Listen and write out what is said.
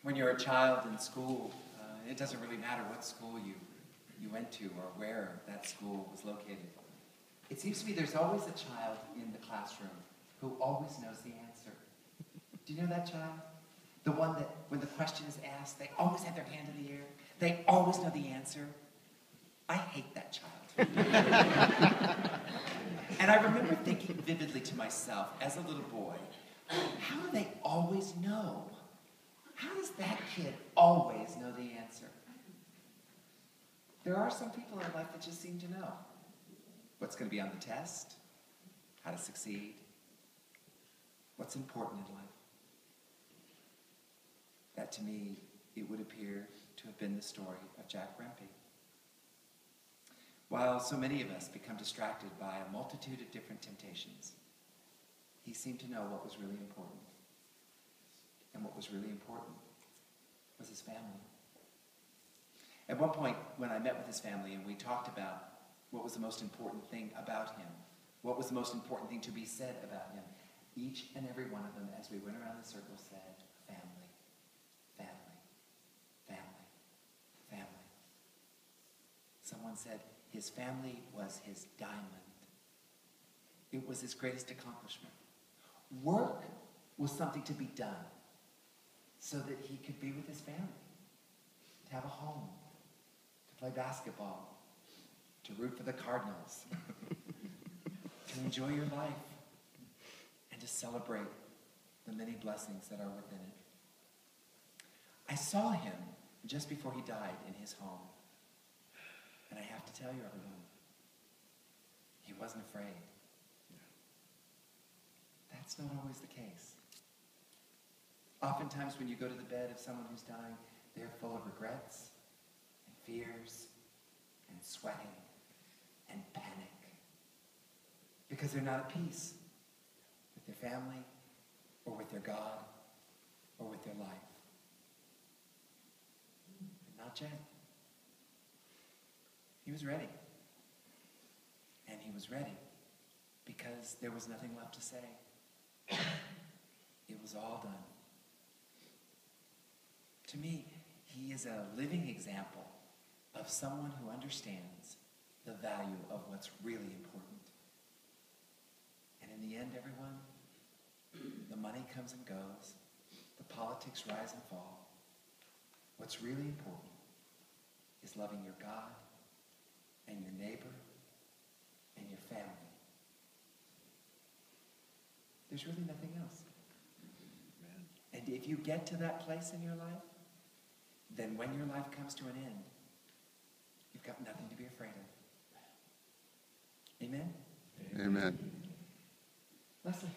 When you're a child in school, it doesn't really matter what school you went to or where that school was located. It seems to me there's always a child in the classroom who always knows the answer. Do you know that child? The one that, when the question is asked, they always have their hand in the air. They always know the answer. I hate that child. And I remember thinking vividly to myself, as a little boy, how do they always know? How does that kid always know the answer? There are some people in life that just seem to know what's going to be on the test, how to succeed, what's important in life. That, to me, it would appear to have been the story of Jack Rempe. While so many of us become distracted by a multitude of different temptations, he seemed to know what was really important. And what was really important was his family. At one point, when I met with his family and we talked about what was the most important thing about him, what was the most important thing to be said about him, each and every one of them, as we went around the circle, said, family, family, family, family. Someone said his family was his diamond. It was his greatest accomplishment. Work was something to be done so that he could be with his family, to have a home, to play basketball, to root for the Cardinals, to enjoy your life, and to celebrate the many blessings that are within it. I saw him just before he died in his home. And I have to tell you, everyone, he wasn't afraid. That's not always the case. Oftentimes when you go to the bed of someone who's dying, they're full of regrets and fears and sweating and panic because they're not at peace with their family or with their God or with their life. But not Jack. He was ready. And he was ready because there was nothing left to say. It was all done. To me, he is a living example of someone who understands the value of what's really important. And in the end, everyone, the money comes and goes. The politics rise and fall. What's really important is loving your God and your neighbor and your family. There's really nothing else. And if you get to that place in your life, then when your life comes to an end, you've got nothing to be afraid of. Amen? Amen. Leslie.